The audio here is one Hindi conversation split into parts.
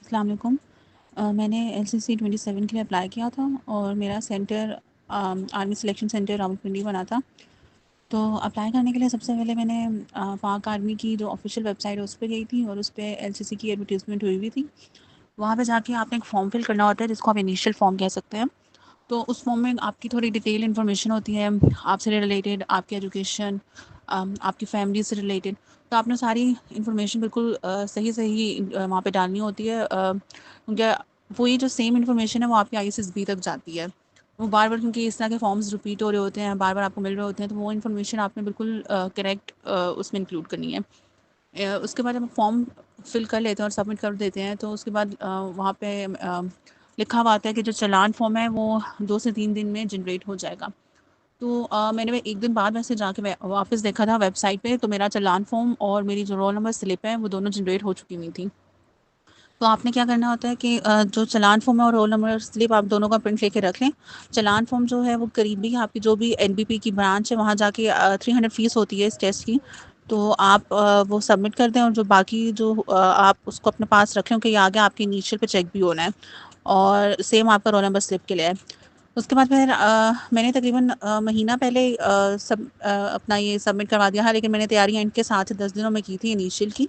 अस्सलाम वालेकुम। मैंने एलसीसी 27 के लिए अप्लाई किया था और मेरा centre army selection centre Rawalpindi बना था। तो अप्लाई करने के लिए सबसे पहले मैंने पाक आर्मी की जो ऑफिशियल वेबसाइट है उस पे गई थी और उस पे एलसीसी की एडवर्टीज़मेंट हुई हुई थी। वहाँ पे जाके आपने एक फ़ॉर्म फिल करना होता है जिसको आप इनिशियल फ़ॉर्म कह सकते हैं। तो उस फॉर्म में आपकी थोड़ी डिटेल इन्फॉर्मेशन होती है, आपसे रिलेटेड, आपकी एजुकेशन, आपकी फैमिली से रिलेटेड। तो आपने सारी इन्फॉर्मेशन बिल्कुल सही वहाँ पे डालनी होती है, क्योंकि वही जो सेम इन्फॉर्मेशन है वो आपकी आईएसएसबी तक जाती है। वो बार बार, क्योंकि इस तरह के फॉर्म्स रिपीट हो रहे होते हैं, बार बार आपको मिल रहे होते हैं, तो वो इन्फॉर्मेशन आपने बिल्कुल करेक्ट उसमें इंक्लूड करनी है। उसके बाद जब हम फॉर्म फिल कर लेते हैं और सबमिट कर देते हैं तो उसके बाद वहाँ पे लिखा हुआ आता है कि जो चालान फॉर्म है वो 2 से 3 दिन में जनरेट हो जाएगा। तो मैंने वो 1 दिन बाद वैसे जाके वापस देखा था वेबसाइट पे, तो मेरा चालान फॉर्म और मेरी जो रोल नंबर स्लिप है वो दोनों जनरेट हो चुकी हुई थी। तो आपने क्या करना होता है कि जो चालान फॉर्म है और रोल नंबर स्लिप आप दोनों का प्रिंट लेके रख लें। चालान फॉर्म जो है वो करीबी आपकी जो भी एनबीपी की ब्रांच है वहाँ जाके 300 फ़ीस होती है इस टेस्ट की। तो आप वो सबमिट कर दें और जो बाकी जो आप उसको अपने पास रखें कि ये आगे आपके इनिशियल पे चेक भी होना है और सेम आपका रोल नंबर स्लिप के लिए है। उसके बाद फिर मैंने तकरीबन महीना पहले अपना ये सबमिट करवा दिया था, लेकिन मैंने तैयारियाँ इनके साथ 10 दिनों में की थी इनिशियल की।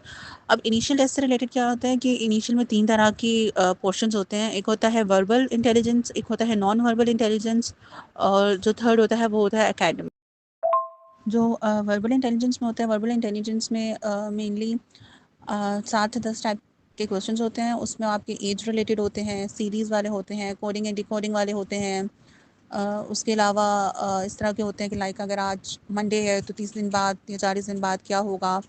अब इनिशियल टेस्ट से रिलेटेड क्या होता है कि इनिशियल में 3 तरह की पोर्शंस होते हैं। एक होता है वर्बल इंटेलिजेंस, एक होता है नॉन वर्बल इंटेलिजेंस और जो थर्ड होता है वो होता है एकेडमिक। जो वर्बल इंटेलिजेंस में होता है, वर्बल इंटेलिजेंस में मेनली 7 से 10 टाइप के क्वेश्चंस होते हैं। उसमें आपके एज रिलेटेड होते हैं, सीरीज़ वाले होते हैं, कोडिंग एंड डिकोडिंग वाले होते हैं। उसके अलावा इस तरह के होते हैं कि लाइक अगर आज मंडे है तो 30 दिन बाद या 40 दिन बाद क्या होगा।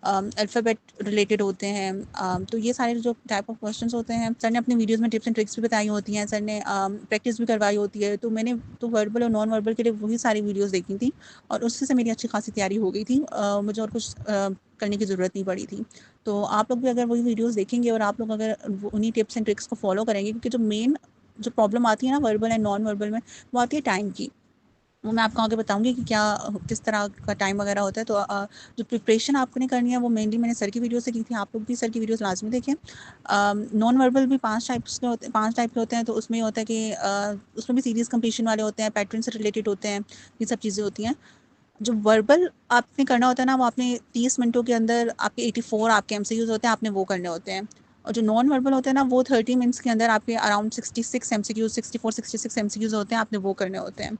अल्फ़ाबेट रिलेटेड होते हैं। तो ये सारे जो टाइप ऑफ क्वेश्चंस होते हैं, सर ने अपनी वीडियोस में टिप्स एंड ट्रिक्स भी बताई होती हैं, सर ने प्रैक्टिस भी करवाई होती है। तो मैंने तो वर्बल और नॉन वर्बल के लिए वही सारी वीडियोस देखी थी और उससे से मेरी अच्छी खासी तैयारी हो गई थी। मुझे और कुछ करने की ज़रूरत नहीं पड़ी थी। तो आप लोग भी अगर वही वीडियोस देखेंगे और आप लोग अगर उन्हीं टिप्स एंड ट्रिक्स को फॉलो करेंगे, क्योंकि जो मेन जो प्रॉब्लम आती है ना वर्बल एंड नॉन वर्बल में, वो आती है टाइम की। वो मैं आपको आगे बताऊँगी कि क्या किस तरह का टाइम वगैरह होता है। तो जो प्रिपरेशन आपने करनी है वो मेनली मैंने सर की वीडियो से की थी। आप लोग भी सर की वीडियोस लाज़मी देखें। नॉन वर्बल भी 5 टाइप्स के होते हैं, 5 टाइप के होते हैं। तो उसमें ये होता है कि उसमें भी सीरीज़ कंप्लीशन वाले होते हैं, पैटर्न से रिलेटेड होते हैं, ये सब चीज़ें होती हैं। जो वर्बल आपने करना होता है ना, वो आपने 30 मिनटों के अंदर आपके 84 आपके एमसीक्यूज़ होते हैं, आपने वो करने होते हैं। और जो नॉन वर्बल होते हैं ना, वो 30 मिनट्स के अंदर आपके अराउंड 66 एमसीक्यूज़, 64-66 एमसीक्यूज़ होते हैं, आपने वो करने होते हैं।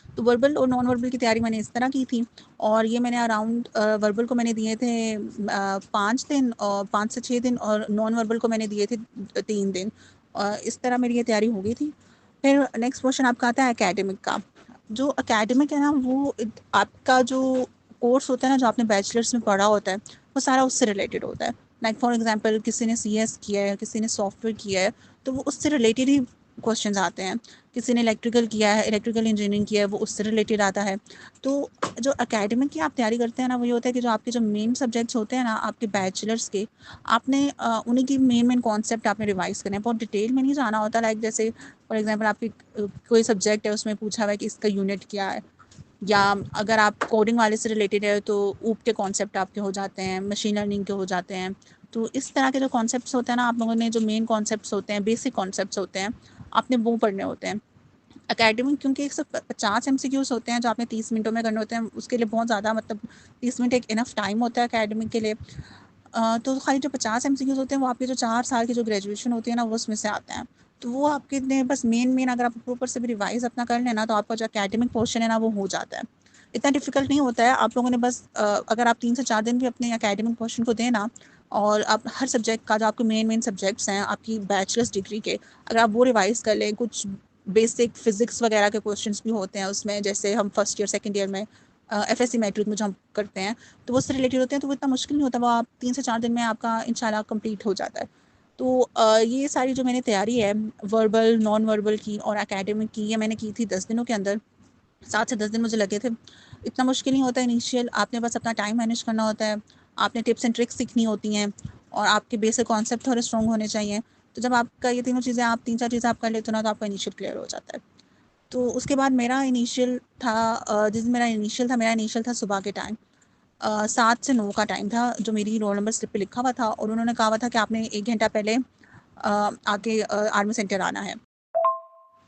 तो वर्बल और नॉन वर्बल की तैयारी मैंने इस तरह की थी और ये मैंने अराउंड वर्बल को मैंने दिए थे 5 दिन और 5 से 6 दिन, और नॉन वर्बल को मैंने दिए थे 3 दिन। इस तरह मेरी ये तैयारी हो गई थी। फिर नेक्स्ट क्वेश्चन आपका आता है एकेडमिक का। जो एकेडमिक है ना, वो आपका जो कोर्स होता है ना, जो आपने बैचलर्स में पढ़ा होता है, वो सारा उससे रिलेटेड होता है। लाइक फॉर एग्जांपल किसी ने सीएस किया है, किसी ने सॉफ्टवेयर किया है, तो वो उससे रिलेटेड ही क्वेश्चंस आते हैं। किसी ने इलेक्ट्रिकल किया है, इलेक्ट्रिकल इंजीनियरिंग किया है, वो उससे रिलेटेड आता है। तो जो एकेडमिक की आप तैयारी करते हैं ना, वो ये होता है कि जो आपके जो मेन सब्जेक्ट्स होते हैं ना आपके बैचलर्स के, आपने उन्हीं की मेन कॉन्सेप्ट आपने रिवाइज करना है। बहुत डिटेल में नहीं जाना होता। लाइक जैसे फॉर एग्जांपल आपकी कोई सब्जेक्ट है, उसमें पूछा हुआ है कि इसका यूनिट क्या है, या अगर आप कोडिंग वाले से रिलेटेड है तो ऊप के कॉन्सेप्ट आपके हो जाते हैं, मशीन लर्निंग के हो जाते हैं। तो इस तरह के जो कॉन्सेप्ट्स होते हैं ना, आप लोगों ने जो मेन कॉन्सेप्ट्स होते हैं, बेसिक कॉन्सेप्ट्स होते हैं, आपने वो पढ़ने होते हैं। एकेडमिक क्योंकि 150 एमसीक्यूज़ होते हैं जो आपने 30 मिनटों में करने होते हैं, उसके लिए बहुत ज़्यादा, मतलब 30 मिनट एक इनफ टाइम होता है एकेडमिक के लिए। तो खाली जो 50 एमसीक्यूज़ होते हैं वो आपके जो 4 साल की जो ग्रेजुएशन होती है ना, वो उसमें से आते हैं। तो वो आपके ने बस मेन अगर आप ऊपर से भी रिवाइज़ अपना कर लेना, तो आपका जो एकेडमिक पोर्शन है ना, वो हो जाता है। इतना डिफ़िकल्ट नहीं होता है। आप लोगों ने बस अगर आप 3 से 4 दिन भी अपने एकेडमिक पोर्शन को दें ना, और आप हर सब्जेक्ट का जो आपके मेन सब्जेक्ट्स हैं आपकी बैचलर्स डिग्री के, अगर आप वो रिवाइज़ कर लें, कुछ बेसिक फिज़िक्स वगैरह के क्वेश्चंस भी होते हैं उसमें, जैसे हम फर्स्ट ईयर, सेकंड ईयर में एफएससी मैट्रिक में जो हम करते हैं, तो वो उससे रिलेटेड होते हैं। तो वो इतना मुश्किल नहीं होता, वो आप 3 से 4 दिन में आपका इंशाल्लाह कंप्लीट हो जाता है। तो ये सारी जो मैंने तैयारी है वर्बल, नॉन वर्बल की और एकेडमिक की, ये मैंने की थी 10 दिनों के अंदर। 7 से 10 दिन मुझे लगे थे। इतना मुश्किल नहीं होता इनिशियल, आपने बस अपना टाइम मैनेज करना होता है, आपने टिप्स एंड ट्रिक्स सीखनी होती हैं और आपके बेसिक कॉन्सेप्ट थोड़े स्ट्रॉन्ग होने चाहिए। तो जब आपका ये तीनों चीज़ें, आप 3-4 चीज़ें आप कर लेते हो ना, तो आपका इनिशियल क्लियर हो जाता है। तो उसके बाद मेरा इनिशियल था, जिस दिन मेरा इनिशियल था सुबह के टाइम 7 से 9 का टाइम था, जो मेरी रोल नंबर स्लिप पे लिखा हुआ था। और उन्होंने कहा हुआ था कि आपने 1 घंटा पहले आके आर्मी सेंटर आना है।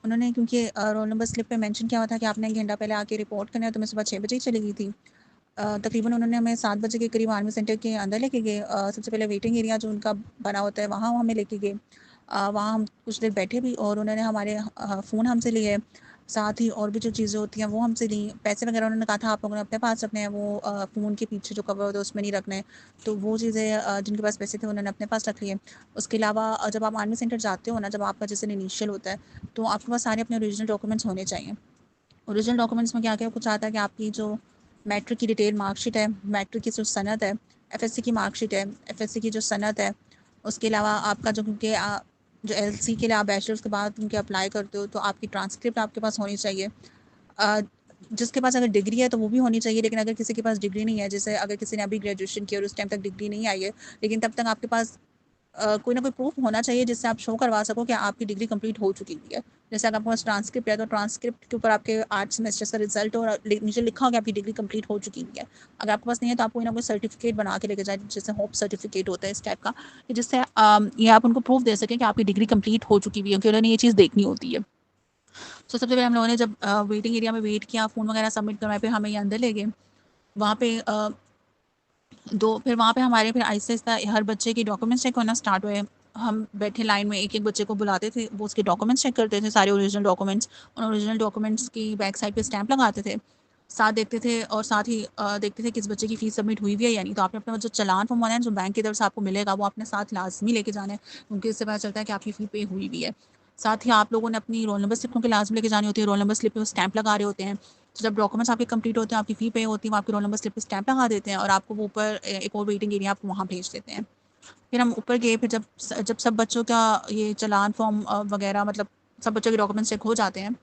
उन्होंने क्योंकि रोल नंबर स्लिप पे मेंशन किया हुआ था कि आपने 1 घंटा पहले आके रिपोर्ट करना है, तो मैं सुबह 6 बजे ही चली गई थी। तकरीबन उन्होंने हमें 7 बजे के करीब आर्मी सेंटर के अंदर लेके गए। सबसे पहले वेटिंग एरिया जो उनका बना होता है वहाँ हमें लेके गए। वहाँ हम कुछ देर बैठे भी और उन्होंने हमारे फ़ोन हमसे लिए, साथ ही और भी जो चीज़ें होती हैं वो हमसे ली। पैसे वगैरह उन्होंने कहा था आप लोगों ने अपने पास रखने हैं, वो फ़ोन के पीछे जो कवर होता है उसमें नहीं रखने हैं। तो वो चीज़ें जिनके पास पैसे थे उन्होंने अपने पास रख लिए। उसके अलावा जब आप आर्मी सेंटर जाते हो ना, जब आपका जैसे इनिशियल होता है, तो आपके पास सारे अपने ओरिजिनल डॉक्यूमेंट्स होने चाहिए। ओरिजिनल डॉक्यूमेंट्स में क्या-क्या कुछ आता है कि आपकी जो मैट्रिक की डिटेल मार्कशीट है, मैट्रिक की जो सनद है, एफएससी की मार्कशीट है, एफएससी की जो सनद है, उसके अलावा आपका जो क्योंकि जो एलसी के लिए आप बैचलर्स के बाद क्योंकि अप्लाई करते हो, तो आपकी ट्रांसक्रिप्ट आपके पास होनी चाहिए। अ, जिसके पास अगर डिग्री है तो वो भी होनी चाहिए, लेकिन अगर किसी के पास डिग्री नहीं है, जैसे अगर किसी ने अभी ग्रेजुएशन किया और उस टाइम तक डिग्री नहीं आई है, लेकिन तब तक आपके पास कोई ना कोई प्रूफ होना चाहिए जिससे आप शो करवा सको कि आपकी डिग्री कंप्लीट हो चुकी हुई है। जैसे अगर आपके पास ट्रांसक्रिप्ट है तो ट्रांसक्रिप्ट के ऊपर आपके 8 सेमेस्टर्स का रिजल्ट और नीचे लिखा हो कि आपकी डिग्री कंप्लीट हो चुकी हुई है। अगर आपके पास नहीं है तो आप कोई ना कोई सर्टिफिकेट बना के लेके जाए, जैसे होप सर्टिफिकेट होता है इस टाइप का, कि जिससे ये आप उनको प्रूफ दे सकें कि आपकी डिग्री कंप्लीट हो चुकी हुई है, क्योंकि उन्होंने ये चीज़ देखनी होती है। तो सबसे पहले हम लोगों ने जब वेटिंग एरिया में वेट किया, फ़ोन वगैरह सबमिट करवाए, फिर हमें ये अंदर ले गए। वहाँ पे फिर वहाँ पे हमारे फिर आहिस्ता-आहिस्ता हर बच्चे के डॉक्यूमेंट्स चेक होना स्टार्ट हुए। हम बैठे लाइन में एक-एक बच्चे को बुलाते थे, वो उसके डॉक्यूमेंट्स चेक करते थे, सारे ओरिजिनल डॉक्यूमेंट्स। उन ओरिजिनल डॉक्यूमेंट्स की बैक साइड पे स्टैम्प लगाते थे। साथ देखते थे और साथ ही देखते थे किस बच्चे की फ़ीस सबमिट हुई भी है या नहीं। तो आपने अपना जो चालान फॉर्म होना है, जो बैंक की तरफ से आपको मिलेगा, वो अपने साथ लाज़मी लेके जाना है, क्योंकि इससे पता चलता है कि आपकी फ़ी पे हुई भी है। साथ ही आप लोगों ने अपनी रोल नंबर स्लिप क्योंकि लाज़मी लेके जानी होती है, रोल नंबर स्लिप पे वो स्टैम्प लगा रहे होते हैं। तो जब डॉक्यूमेंट्स आपके कंप्लीट होते हैं, आपकी फ़ी पे होती है, वो आपके रोल नंबर स्लिप पे स्टैम्प लगा देते हैं और आपको वो ऊपर एक और वेटिंग एरिया आपको वहाँ भेज देते हैं। फिर हम ऊपर गए, फिर जब सब बच्चों का ये चालान फॉर्म वगैरह मतलब सब बच्चों के डॉक्यूमेंट्स चेक हो जाते हैं,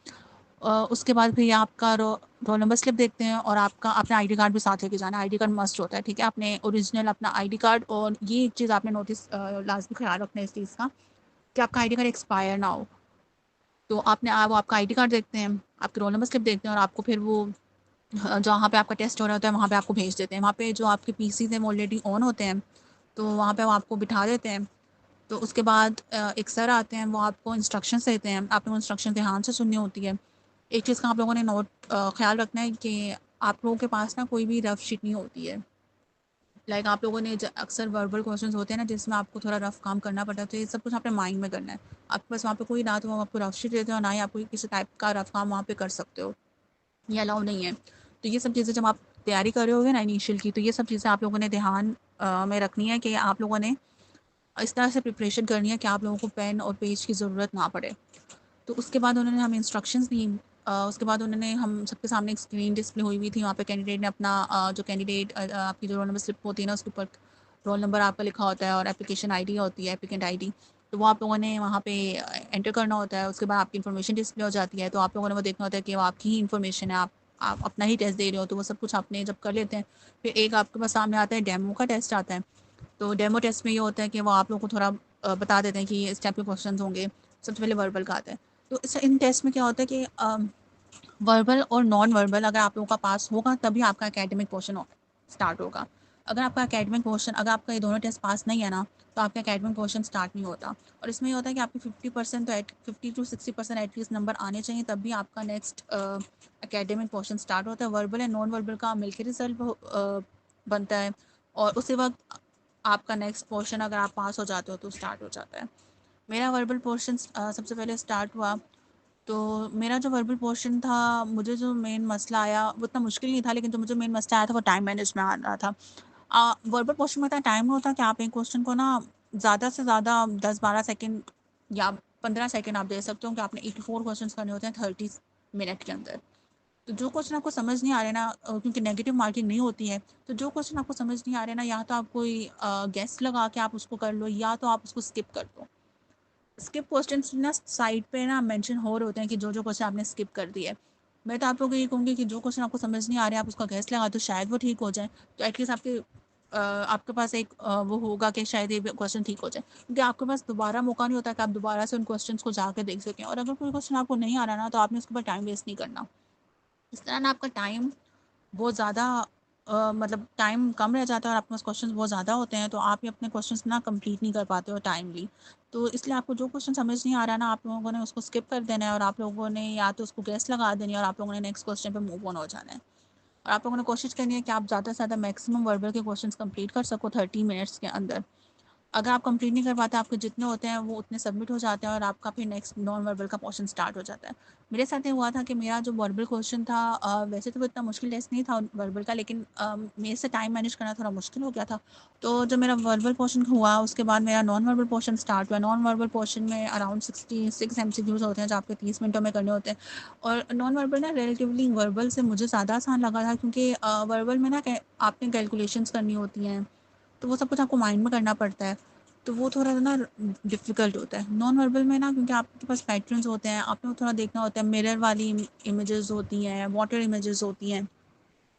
उसके बाद फिर ये आपका रोल नंबर स्लिप देखते हैं और आपका अपना आईडी कार्ड भी साथ लेके जाना है। आईडी कार्ड मस्ट होता है, ठीक है? आपने ओरिजिनल अपना आईडी कार्ड, और ये एक चीज़ आपने नोटिस लाज़मी ख़्याल रखना है इस चीज़ का कि आपका आईडी कार्ड एक्सपायर ना हो। तो वो आपका आईडी कार्ड देखते हैं, आपके रोल नंबर स्लिप देखते हैं और आपको फिर वो जहाँ पे आपका टेस्ट हो रहा होता है वहाँ पे आपको भेज देते हैं। वहाँ पे जो आपके पीसीज़ हैं वो ऑलरेडी ऑन होते हैं, तो वहाँ पे वो आपको बिठा देते हैं। तो उसके बाद एक सर आते हैं, वो आपको इंस्ट्रक्शंस देते हैं, आपने वो इंस्ट्रक्शन ध्यान से सुननी होती है। एक चीज़ का आप लोगों ने ख़्याल रखना है कि आप लोगों के पास ना कोई भी रफ शीट नहीं होती है। लाइक आप लोगों ने अक्सर वर्बल क्वेश्चंस होते हैं ना जिसमें आपको थोड़ा रफ काम करना पड़ता है, तो ये सब कुछ आपने माइंड में करना है। आपके पास वहाँ पे कोई ना तो वो आपको रफ शीट देते हो, ना ही आप कोई किसी टाइप का रफ काम वहाँ पे कर सकते हो, ये अलाउ नहीं है। तो ये सब चीज़ें जब आप तैयारी कर रहे होगे ना इनिशियल की, तो ये सब चीज़ें आप लोगों ने ध्यान में रखनी है कि आप लोगों ने इस तरह से प्रिपरेशन करनी है कि आप लोगों को पेन और पेज की ज़रूरत ना पड़े। तो उसके बाद उन्होंने हमें इंस्ट्रक्शंस दी। उसके बाद उन्होंने हम सबके सामने एक स्क्रीन डिस्प्ले हुई हुई थी, वहाँ पे कैंडिडेट ने अपना जो कैंडिडेट आपकी जो रोल नंबर स्लिप होती है ना उसके ऊपर रोल नंबर आपका लिखा होता है और एप्लीकेशन आईडी होती है, एप्लीकेंट आईडी। तो वो आप लोगों ने वहाँ पे एंटर करना होता है। उसके बाद आपकी इन्फॉर्मेशन डिस्प्ले हो जाती है, तो आप लोगों ने वो देखना होता है कि वो आपकी ही इन्फॉर्मेशन है, आप अपना ही टेस्ट दे रहे हो, तो वो सब कुछ आपने जब कर लेते हैं, फिर एक आपके पास सामने आता है डेमो का टेस्ट आता है। तो डेमो टेस्ट में ये होता है कि वो आप लोगों को थोड़ा बता देते हैं कि इस टाइप के क्वेश्चंस होंगे। सबसे पहले वर्बल का आता है। तो इन टेस्ट में क्या होता है कि वर्बल और नॉन वर्बल अगर आप लोगों का पास होगा तभी आपका एकेडमिक पोर्शन स्टार्ट होगा। अगर आपका ये दोनों टेस्ट पास नहीं है ना, तो आपका एकेडमिक पोर्शन स्टार्ट नहीं होता। और इसमें ये होता है कि आपके 50% तो 50 टू 60% एटलीस्ट नंबर आने चाहिए, तब भी आपका नेक्स्ट एकेडमिक पोर्शन स्टार्ट होता है। वर्बल एंड नॉन वर्बल का मिलकर रिजल्ट बनता है और उसी वक्त आपका नेक्स्ट पोर्शन अगर आप पास हो जाते हो तो स्टार्ट हो जाता है। मेरा वर्बल पोर्शन सबसे पहले स्टार्ट हुआ। तो मेरा जो वर्बल पोर्शन था, मुझे जो मेन मसला आया वो उतना मुश्किल नहीं था, लेकिन जो मुझे मेन मसला आया था वो टाइम मैनेज में आ रहा था। वर्बल पोर्शन में इतना टाइम नहीं होता कि आप एक क्वेश्चन को ना ज़्यादा से ज़्यादा 10-12 सेकंड या 15 सेकंड आप दे सकते हो, कि आपने 84 क्वेश्चंस करने होते हैं 30 मिनट के अंदर। तो जो क्वेश्चन आपको समझ नहीं आ रहे ना, क्योंकि नेगेटिव मार्किंग नहीं होती है, तो जो क्वेश्चन आपको समझ नहीं आ रहे ना, या तो आप कोई गेस लगा के आप उसको कर लो, या तो आप उसको स्किप कर दो। स्किप क्वेश्चंस ना साइड पे ना मेंशन हो रहे होते हैं कि जो क्वेश्चन आपने स्किप कर दिए। मैं तो आप लोगों को ये कहूँगी कि जो क्वेश्चन आपको समझ नहीं आ रहे, आप उसका गेस लगा दो, शायद वो ठीक हो जाए। तो एटलीस्ट आपके पास एक वो होगा कि शायद ये क्वेश्चन ठीक हो जाए, क्योंकि आपके पास दोबारा मौका नहीं होता कि आप दोबारा से उन क्वेश्चंस को जाके देख सकें। और अगर कोई क्वेश्चन आपको नहीं आ रहा ना, तो आपने उसके ऊपर टाइम वेस्ट नहीं करना। इस तरह ना आपका टाइम बहुत ज़्यादा मतलब टाइम कम रह जाता है और आपके पास क्वेश्चंस बहुत ज़्यादा होते हैं, तो आप ही अपने क्वेश्चंस ना कंप्लीट नहीं कर पाते हो टाइमली। तो इसलिए आपको जो क्वेश्चन समझ नहीं आ रहा ना, आप लोगों ने उसको स्किप कर देना है और आप लोगों ने या तो उसको गेस लगा देनी है और आप लोगों ने नेक्स्ट क्वेश्चन पे मूव ऑन हो जाना है। और आप लोगों ने कोशिश करनी है कि आप ज़्यादा से ज़्यादा मैक्सिमम वर्बल के क्वेश्चंस कंप्लीट कर सको 30 मिनट्स के अंदर। अगर आप कंप्लीट नहीं कर पाते, आपके जितने होते हैं वो उतने सबमिट हो जाते हैं और आपका फिर नेक्स्ट नॉन वर्बल का पोर्शन स्टार्ट हो जाता है। मेरे साथ ये हुआ था कि मेरा जो वर्बल क्वेश्चन था, वैसे तो वो इतना मुश्किल टेस्ट नहीं था वर्बल का, लेकिन मेरे से टाइम मैनेज करना थोड़ा मुश्किल हो गया था। तो जब मेरा वर्बल पोर्शन हुआ उसके बाद मेरा नॉन वर्बल पोर्शन स्टार्ट हुआ। नॉन वर्बल पोर्शन में अराउंड 66 MCQs होते हैं जो आपके 30 मिनटों में करने होते हैं। और नॉन वर्बल ना रिलेटिवली वर्बल से मुझे ज़्यादा आसान लगा था, क्योंकि वर्बल में ना आपने कैलकुलेशंस करनी होती हैं, तो वो सब कुछ आपको माइंड में करना पड़ता है, तो वो थोड़ा ना डिफ़िकल्ट होता है। नॉन वर्बल में ना, क्योंकि आपके पास पैटर्न्स होते हैं, आपने थोड़ा देखना होता है, मिरर वाली इमेजेस होती हैं, वाटर इमेजेस होती हैं।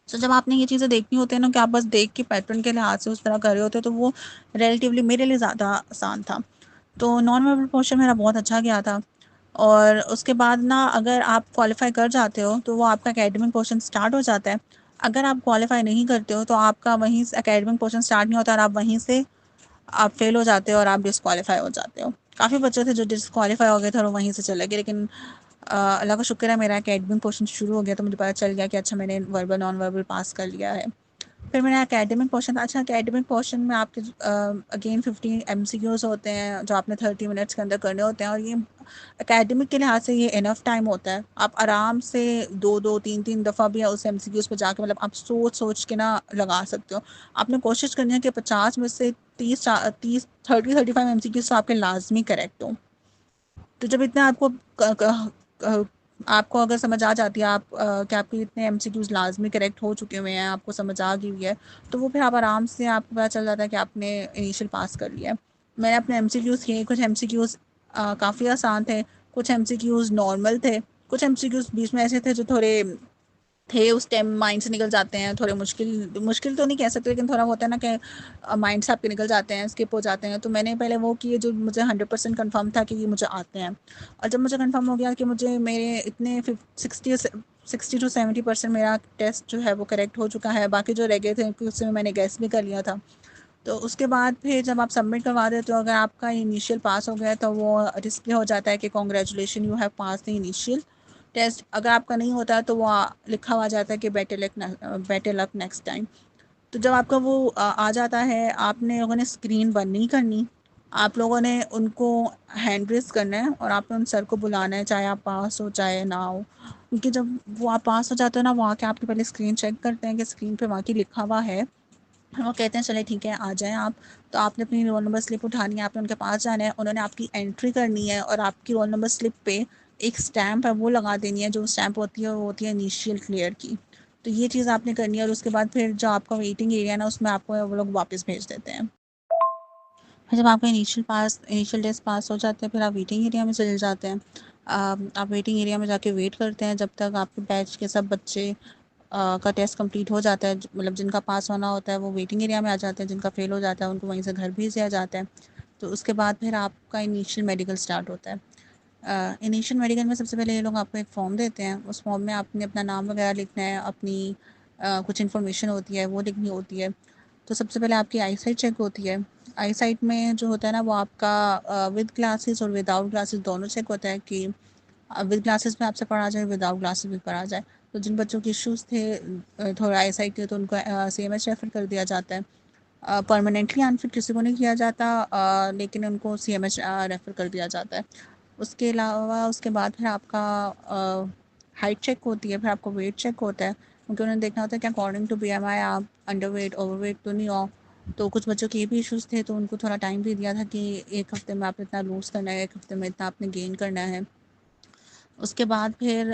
तो जब आपने ये चीज़ें देखनी होती है ना, कि आप बस देख के पैटर्न के लिहाज से उस तरह कर रहे होते हैं, तो वो रिलेटिवली मेरे लिए ज़्यादा आसान था। तो नॉन वर्बल पोर्शन मेरा बहुत अच्छा गया था। और उसके बाद ना, अगर आप क्वालिफाई कर जाते हो तो वो आपका एकेडमिक पोर्शन स्टार्ट हो जाता है। अगर आप क्वालिफाई नहीं करते हो तो आपका वहीं से एकेडमिक पोर्शन स्टार्ट नहीं होता और आप वहीं से आप फेल हो जाते हो और आप डिस्क्वालीफाई हो जाते हो। काफ़ी बच्चे थे जो डिस्क्वालीफाई हो गए थे और वहीं से चले गए, लेकिन अल्लाह का शुक्र है मेरा एकेडमिक पोर्शन शुरू हो गया तो मुझे पता चल गया कि अच्छा, मैंने वर्बल नॉन वर्बल पास कर लिया है। फिर मेरा एकेडमिक पोर्शन था। अच्छा, एकेडमिक पोर्शन में आपके अगेन 15 MCQs होते हैं जो आपने 30 मिनट्स के अंदर करने होते हैं, और ये एकेडमिक के लिहाज से ये इनफ टाइम होता है। आप आराम से दो दो तीन तीन दफ़ा भी उस MCQs पे जाके, मतलब आप सोच सोच के ना लगा सकते हो। आपने कोशिश करनी है कि 50 में से 30 35 MCQs तो आपके लाजमी करेक्ट हो। तो जब इतना आपको अगर समझ आ जाती है कि आपके इतने MCQs लाजमी करेक्ट हो चुके हुए हैं, आपको समझ आ गई हुई है, तो वो फिर आप आराम से, आपको पता चल जाता है कि आपने इनिशियल पास कर लिया है। मैंने अपने MCQs किए, कुछ MCQs काफ़ी आसान थे, कुछ MCQs नॉर्मल थे, कुछ MCQs बीच में ऐसे थे जो थोड़े थे उस टाइम माइंड से निकल जाते हैं, थोड़े मुश्किल मुश्किल तो नहीं कह सकते, लेकिन थोड़ा होता है ना कि माइंड से आपके निकल जाते हैं, स्किप हो जाते हैं। तो मैंने पहले वो किए जो मुझे 100% कन्फर्म था कि ये मुझे आते हैं। और जब मुझे कन्फर्म हो गया कि मुझे मेरे इतने 60 to 70% मेरा टेस्ट जो है वो करेक्ट हो चुका है, बाकी जो रह गए थे उसमें मैंने गैस भी कर लिया था। तो उसके बाद फिर जब आप सबमिट करवा देते हो, अगर आपका इनिशियल पास हो गया तो वो डिस्प्ले हो जाता है कि congratulation, you have pass the initial test. अगर आपका नहीं होता है तो वो लिखा हुआ जाता है कि बेटर लक नेक्स्ट टाइम। तो जब आपका वो आ जाता है, आपने लोगों ने स्क्रीन बंद नहीं करनी, आप लोगों ने उनको हैंड रेस करना है और आपने उन सर को बुलाना है, चाहे आप पास हो चाहे ना हो। क्योंकि जब वो आप पास हो जाते हो ना, वहाँ के आपके पहले स्क्रीन चेक करते हैं कि स्क्रीन पे वहाँ की लिखा हुआ है। वो कहते हैं चले ठीक है, आ जाएँ आप। तो आपने अपनी रोल नंबर स्लिप उठानी है, आपने उनके पास जाना है, उन्होंने आपकी एंट्री करनी है और आपकी रोल नंबर स्लिप पे एक स्टैम्प है वो लगा देनी है। जो स्टैम्प होती है वो होती है इनिशियल क्लियर की। तो ये चीज़ आपने करनी है और उसके बाद फिर जो आपका वेटिंग एरिया है ना, उसमें आपको वो लोग वापस भेज देते हैं। फिर जब आपका इनिशियल टेस्ट पास हो जाते हैं, फिर आप वेटिंग एरिया में चले जाते हैं। आप वेटिंग एरिया में जाके वेट करते हैं जब तक आपके बैच के सब बच्चे का टेस्ट कंप्लीट हो जाता है। मतलब जिनका पास होना होता है वो वेटिंग एरिया में आ जाते हैं, जिनका फेल हो जाता है उनको वहीं से घर भेज दिया जाता है। तो उसके बाद फिर आपका इनिशियल मेडिकल स्टार्ट होता है। इनिशियल मेडिकल में सबसे पहले ये लोग आपको एक फ़ॉर्म देते हैं। उस फॉर्म में आपने अपना नाम वगैरह लिखना है, अपनी कुछ इन्फॉर्मेशन होती है वो लिखनी होती है। तो सबसे पहले आपकी आई साइट चेक होती है। आई साइट में जो होता है ना, वो आपका विद ग्लासेस और विदाउट ग्लासेस दोनों चेक होता है कि विद ग्लासेस में आपसे पढ़ा जाए, विदाउट ग्लासेस भी पढ़ा जाए। तो जिन बच्चों के इश्यूज़ थे थोड़ा आई साइट के, तो उनको CMS रेफ़र कर दिया जाता है। परमानेंटली अनफिट किसी को नहीं किया जाता, लेकिन उनको CMS रेफ़र कर दिया जाता है। उसके अलावा उसके बाद फिर आपका हाइट चेक होती है, फिर आपको वेट चेक होता है, क्योंकि उन्हें देखना होता है कि अकॉर्डिंग टू BMI आप अंडरवेट ओवरवेट तो नहीं हो। तो कुछ बच्चों के ये भी इश्यूज़ थे, तो उनको थोड़ा टाइम भी दिया था कि 1 हफ़्ते में आपने इतना लूज़ करना है, 1 हफ़्ते में इतना आपने गेन करना है। उसके बाद फिर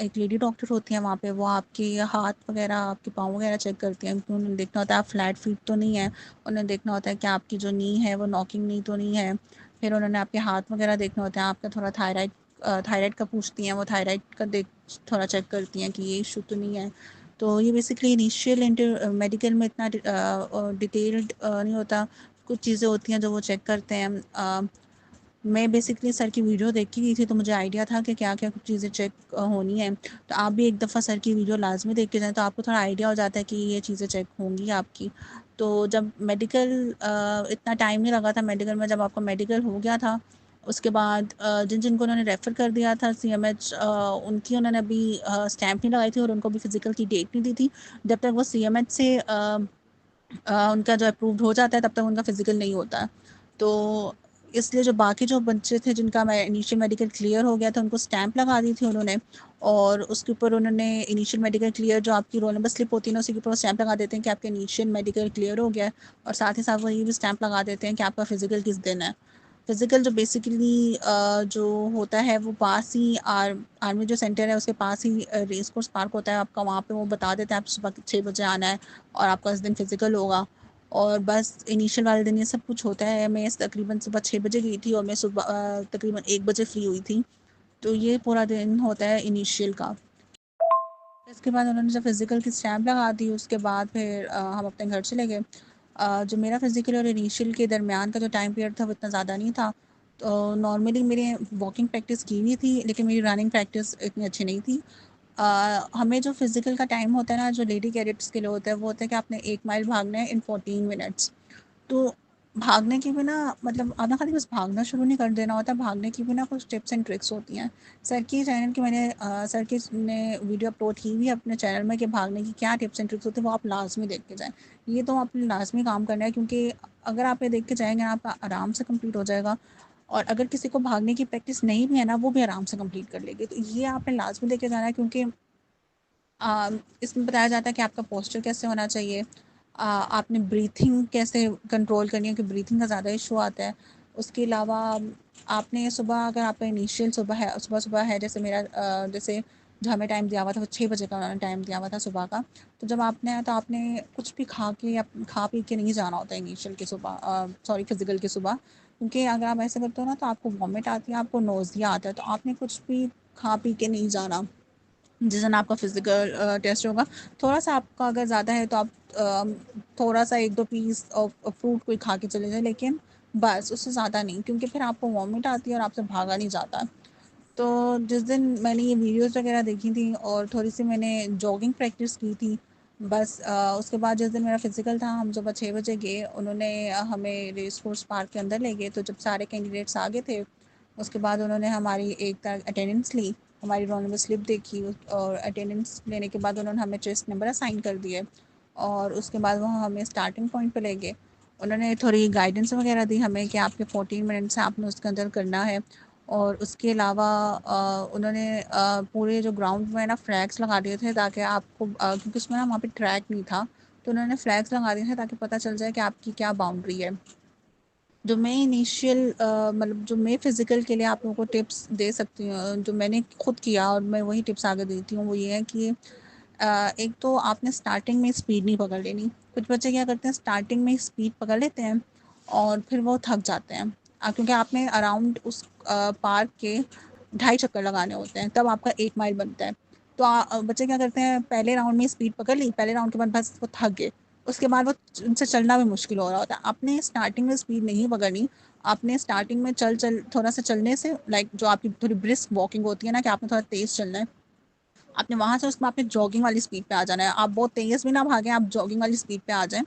एक लेडी डॉक्टर होती हैं वहाँ पे, वो आपके हाथ वगैरह, आपके पाँव वगैरह चेक करती हैं, क्योंकि उन्हें देखना होता है आप फ्लैट फीट तो नहीं है। उन्हें देखना होता है कि आपकी जो नी है वो नॉकिंग नी तो नहीं है। फिर उन्होंने आपके हाथ वगैरह देखना होता है, आपका थोड़ा थायराइड का पूछती हैं, वो थायराइड का थोड़ा चेक करती हैं कि ये इशू तो नहीं है। तो ये बेसिकली इनिशियल इंटर मेडिकल में इतना डिटेल्ड नहीं होता। कुछ चीज़ें होती हैं जो वो चेक करते हैं। मैं बेसिकली सर की वीडियो देख के गई थी, तो मुझे आइडिया था कि क्या-क्या कुछ चीज़ें चेक होनी है। तो आप भी एक दफ़ा सर की वीडियो लाज़मी देख के जाएँ, तो आपको थोड़ा आइडिया हो जाता है कि ये चीज़ें चेक होंगी आपकी। तो जब मेडिकल इतना टाइम नहीं लगा था मेडिकल में, जब आपका मेडिकल हो गया था, उसके बाद जिनको उन्होंने रेफ़र कर दिया था सीएमएच, उनकी उन्होंने अभी स्टैम्प नहीं लगाई थी और उनको भी फ़िज़िकल की डेट नहीं दी थी। जब तक वो सीएमएच से उनका जो अप्रूव्ड हो जाता है, तब तक उनका फ़िज़िकल नहीं होता है। तो इसलिए जो बाकी जो बच्चे थे जिनका इनिशियल मेडिकल क्लियर हो गया था, उनको स्टैंप लगा दी थी उन्होंने, और उसके ऊपर उन्होंने इनिशियल मेडिकल क्लियर जो आपकी रोल नंबर स्लिप होती है ना, उसी के ऊपर स्टैंप लगा देते हैं कि आपका इनिशियल मेडिकल क्लियर हो गया है, और साथ ही साथ वो ये भी स्टैंप लगा देते हैं कि आपका फ़िज़िकल किस दिन है। फ़िज़िकल जो बेसिकली जो होता है वो पास ही आर्मी जो सेंटर है उसके पास ही रेस कोर्स पार्क होता है आपका, वहाँ पे वो बता देते हैं आप सुबह 6 बजे आना है और आपका इस दिन फ़िज़िकल होगा। और बस इनिशियल वाले दिन ये सब कुछ होता है। मैं तकरीबन सुबह 6 बजे गई थी और मैं सुबह तकरीबन 1 बजे फ्री हुई थी। तो ये पूरा दिन होता है इनिशियल का। इसके बाद उन्होंने जब फ़िज़िकल की स्टैम्प लगा दी, उसके बाद फिर हम अपने घर चले गए। जो मेरा फ़िज़िकल और इनिशियल के दरमियान का जो टाइम पीरियड था वो इतना ज़्यादा नहीं था। तो नॉर्मली मेरे वॉकिंग प्रैक्टिस की हुई थी, लेकिन मेरी रनिंग प्रैक्टिस इतनी अच्छी नहीं थी। हमें जो फ़िज़िकल का टाइम होता है ना, जो लेडी कैडेट्स के लिए होता है, वो होता है कि आपने 1 माइल भागना है इन 14 मिनट्स। तो भागने की भी ना, मतलब आपने खाली बस भागना शुरू नहीं कर देना होता, भागने की भी ना कुछ टिप्स एंड ट्रिक्स होती हैं। सर की चैनल की मैंने सर की ने वीडियो अपलोड की हुई है अपने चैनल में कि भागने की क्या टिप्स एंड ट्रिक्स होती हैं, वो आप लाज़मी देख के जाएँ। ये तो आपने लाज़मी काम करना है, क्योंकि अगर आप ये देख के जाएँगे ना, आपका आराम से कंप्लीट हो जाएगा, और अगर किसी को भागने की प्रैक्टिस नहीं भी है ना, वो भी आराम से कंप्लीट कर लेगी। तो ये आपने लाज़मी देख के जाना है, क्योंकि इसमें बताया जाता है कि आपका पोस्चर कैसे होना चाहिए, आपने ब्रीथिंग कैसे कंट्रोल करनी है, कि ब्रीथिंग का ज़्यादा इशू आता है। उसके अलावा आपने सुबह, अगर आपका इनिशियल सुबह है, जैसे मेरा जैसे जो हमें टाइम दिया हुआ था वो 6 बजे का उन्होंने टाइम दिया हुआ था सुबह का। तो जब आपने तो आपने कुछ भी खा के या खा पी के नहीं जाना होता है इनिशियल की सुबह, सॉरी फ़िज़िकल की सुबह, क्योंकि अगर आप ऐसे करते हो ना तो आपको वॉमिट आती है, आपको नोज़िया आता है, तो आपने कुछ भी खा पी के नहीं जाना जिस दिन आपका फ़िज़िकल टेस्ट होगा। थोड़ा-सा आपका अगर ज़्यादा है तो आप थोड़ा-सा 1-2 पीस फ्रूट कोई खा के चले जाएँ, लेकिन बस उससे ज़्यादा नहीं, क्योंकि फिर आपको वॉमिट आती है और आपसे भागा नहीं जाता। तो जिस दिन मैंने ये वीडियोज़ वगैरह देखी थी और थोड़ी-सी मैंने जॉगिंग प्रैक्टिस की थी, बस उसके बाद जिस दिन मेरा फ़िज़िकल था, हम सुबह 6 बजे गए, उन्होंने हमें रेस कोर्स पार्क के अंदर ले गए। तो जब सारे कैंडिडेट्स आ गए थे, उसके बाद उन्होंने हमारी एक तरह अटेंडेंस ली, हमारी रोल नंबर स्लिप देखी, और अटेंडेंस लेने के बाद उन्होंने हमें चेस्ट नंबर असाइन कर दिए, और उसके बाद वो हमें स्टार्टिंग पॉइंट पे ले गए। उन्होंने थोड़ी गाइडेंस वगैरह दी हमें कि आपके 14 मिनट्स हैं, आपने उसके अंदर करना है। और उसके अलावा उन्होंने पूरे जो ग्राउंड में ना फ्लैग्स लगा दिए थे, ताकि आपको क्योंकि उसमें ना वहाँ पे ट्रैक नहीं था, तो उन्होंने फ्लैग्स लगा दिए थे ताकि पता चल जाए कि आपकी क्या बाउंड्री है। जो मैं इनिशियल मतलब जो मैं फ़िज़िकल के लिए आप लोगों को टिप्स दे सकती हूँ, जो मैंने खुद किया और मैं वही टिप्स आगे देती हूँ, वो ये है कि एक तो आपने स्टार्टिंग में स्पीड नहीं पकड़ लेनी। कुछ बच्चे क्या करते हैं, स्टार्टिंग में स्पीड पकड़ लेते हैं और फिर वो थक जाते हैं। क्योंकि आपने अराउंड उस पार्क के 2.5 चक्कर लगाने होते हैं, तब आपका 1 माइल बनता है। तो बच्चे क्या करते हैं, पहले राउंड में स्पीड पकड़ ली, पहले राउंड के बाद बस वो थक गए। उसके बाद वो उनसे चलना भी मुश्किल हो रहा होता है। आपने स्टार्टिंग में स्पीड नहीं पकड़नी, आपने स्टार्टिंग में थोड़ा-सा चलने से, लाइक जो आपकी थोड़ी ब्रिस्क वॉकिंग होती है ना, कि आपने थोड़ा तेज़ चलना है। आपने वहाँ से उसमें आपने जॉगिंग वाली स्पीड पे आ जाना है। आप बहुत तेज़ भी ना भागें, आप जॉगिंग वाली स्पीड पे आ जाएँ।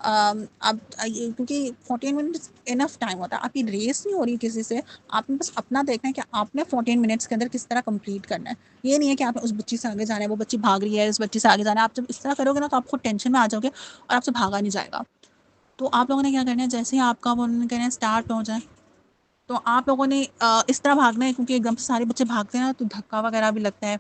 आप ये, क्योंकि 14 मिनट्स इनफ टाइम होता है। आपकी रेस नहीं हो रही किसी से, आपने बस अपना देखना है कि आपने 14 मिनट्स के अंदर किस तरह कंप्लीट करना है। ये नहीं है कि आपने उस बच्ची से आगे जाना है, वो बच्ची भाग रही है, उस बच्ची से आगे जाना है। आप जब इस तरह करोगे ना, तो आप खुद टेंशन में आ जाओगे और आपसे भागा नहीं जाएगा। तो आप लोगों ने क्या करना है, जैसे ही आपका वो उन्होंने कहना है स्टार्ट हो जाए, तो आप लोगों ने इस तरह भागना है, क्योंकि एकदम से सारे बच्चे भागते हैं ना, तो धक्का वगैरह भी लगता है।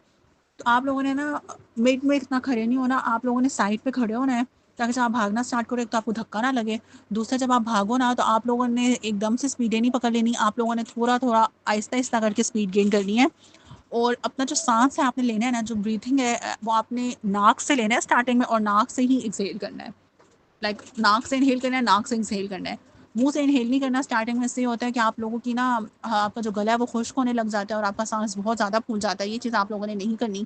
तो आप लोगों ने ना मिड में इतना खड़े नहीं होना, आप लोगों ने साइड पे खड़े होना है, ताकि जब आप भागना स्टार्ट करो, एक तो आपको धक्का ना लगे, दूसरा जब आप भागो ना, तो आप लोगों ने एकदम से स्पीडें नहीं पकड़ लेनी, आप लोगों ने थोड़ा-थोड़ा, आहिस्ता-आहिस्ता करके स्पीड गेन करनी है। और अपना जो साँस है आपने लेना है ना, जो ब्रीथिंग है वो आपने नाक से लेना है स्टार्टिंग में, और नाक से ही एक्सहेल करना है। लाइक नाक से इनहेल करना है, नाक से एक्सहेल करना है। मुँह से इनहेल नहीं करना। स्टार्टिंग में इससे ये होता है कि आप लोगों की ना आपका जो गला है वो खुश्क होने लग जाता है और आपका साँस बहुत ज़्यादा फूल जाता है। ये चीज़ आप लोगों ने नहीं करनी।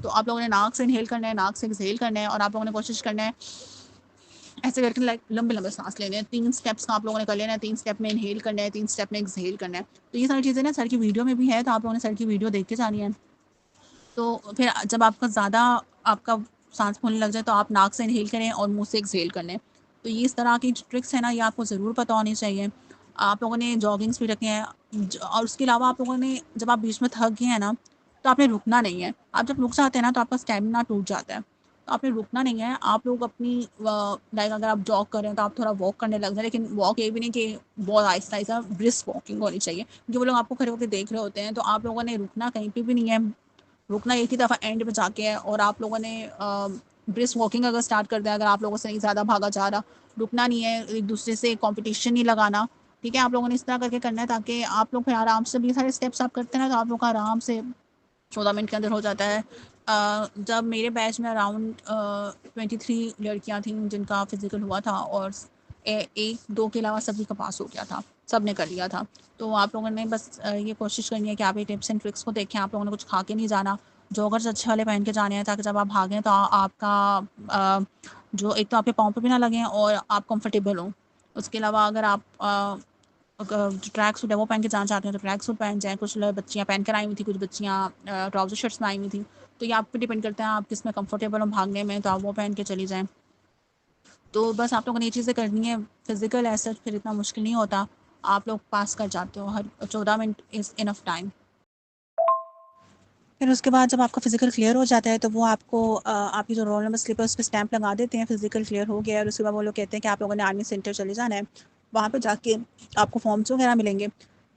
तो आप लोगों ने नाक से इनहेल करना है, नाक से एक्सहेल करना है, और आप लोगों ने कोशिश करना है ऐसे करके लाइक लंबे लंबे सांस लेने हैं। 3 स्टेप्स का आप लोगों ने कर लेना है। 3 स्टेप में इनहेल करना है, 3 स्टेप में एक्सहेल करना है। तो ये सारी चीज़ें ना सर की वीडियो में भी है, तो आप लोगों ने सर की वीडियो देख के जानी है। तो फिर जब आपका ज़्यादा आपका सांस फूलने लग जाए तो आप नाक से इनहेल करें और मुंह से एक्सहेल कर लें। तो ये इस तरह की जो ट्रिक्स है ना, ये आपको ज़रूर पता होनी चाहिए। आप लोगों ने जॉगिंग्स भी रखे हैं और उसके अलावा आप लोगों ने जब आप बीच में थक गए हैं ना, तो आपने रुकना नहीं है। आप जब रुक जाते हैं ना तो आपका स्टेमिना टूट जाता है। तो आपने रुकना नहीं है। आप लोग अपनी लाइक अगर आप जॉग कर रहे हैं तो आप थोड़ा वॉक करने लग जाए, लेकिन वॉक ये भी नहीं कि बहुत आहिस्ता आहिस्ता ब्रिस्क वॉकिंग होनी चाहिए, क्योंकि वो लोग आपको खड़े होकर देख रहे होते हैं। तो आप लोगों ने रुकना कहीं पे भी नहीं है। रुकना एक ही दफ़ा एंड में जाके है। और आप लोगों ने ब्रिस्क वॉकिंग अगर स्टार्ट कर दिया, अगर आप लोगों से नहीं ज़्यादा भागा जा रहा, रुकना नहीं है, एक दूसरे से कंपटीशन नहीं लगाना, ठीक है। आप लोगों ने इस तरह करके करना है ताकि आप लोग फिर आराम से, ये सारे स्टेप्स आप करते हैं ना, तो आप लोग का आराम से 14 मिनट के अंदर हो जाता है। जब मेरे बैच में अराउंड 23 लड़कियां थीं जिनका फिजिकल हुआ था, और एक दो के अलावा सभी का पास हो गया था, सब ने कर लिया था। तो आप लोगों ने बस ये कोशिश करनी है कि आप ये टिप्स एंड ट्रिक्स को देखें। आप लोगों ने कुछ खा के नहीं जाना, जॉगर्स अच्छे वाले पहन के जाने हैं, ताकि जब आप भागें तो आपका अ, जो एक तो आपके पाँव पे भी ना लगें और आप कंफर्टेबल हों। उसके अलावा अगर आप जो ट्रैक सूट है वो पहन के जाना चाहते हैं तो ट्रैक सूट पहन जाएँ। कुछ बच्चियाँ पहन कर आई हुई थी, कुछ बच्चियाँ ट्राउज़र शर्ट्स में आई हुई थी। तो ये आप पे डिपेंड करता है आप किस में कंफर्टेबल हो भागने में, तो आप वो पहन के चली जाएँ। तो बस आप लोगों ने ये चीज़ें करनी है। फिज़िकल एज़ सच फिर इतना मुश्किल नहीं होता, आप लोग पास कर जाते हो। हर 14 मिनट इज़ इनफ टाइम। फिर उसके बाद जब आपका फ़िज़िकल क्लियर हो जाता है तो वो आपको आपकी जो रोल नंबर स्लिप है उस पे स्टैंप लगा देते हैं, फ़िज़िकल क्लियर हो गया है। और उसके बाद वो लोग कहते हैं कि आप लोगों ने आर्मी सेंटर चले जाना है। वहाँ पे जाके आपको फॉर्म्स वगैरह मिलेंगे।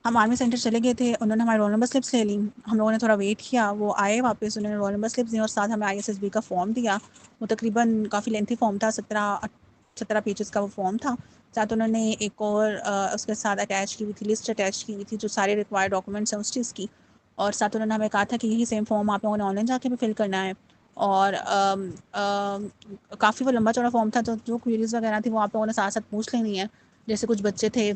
हम आर्मी सेंटर चले गए थे, उन्होंने हमारे रोल नंबर स्लिप्स ले ली। हम लोगों ने थोड़ा वेट किया, वो आए वापस, उन्होंने रोल नंबर स्लिप्स दी और साथ हमें आईएसएसबी का फॉर्म दिया। वो तकरीबन काफ़ी लेंथी फॉर्म था, 17 पेजेस का वो फॉर्म था। साथ उन्होंने एक और उसके साथ अटैच की हुई थी, लिस्ट अटैच की हुई थी जो सारे रिक्वायर्ड डॉक्यूमेंट्स हैं उस चीज़ की। और साथ उन्होंने हमें कहा था कि यही सेम फॉर्म आप लोगों ने ऑनलाइन जाके भी फिल करना है। और काफ़ी वो लंबा चौड़ा फॉर्म था, तो जो क्वेरीज वगैरह थी वो आप लोगों ने साथ साथ पूछ लेनी है। जैसे कुछ बच्चे थे,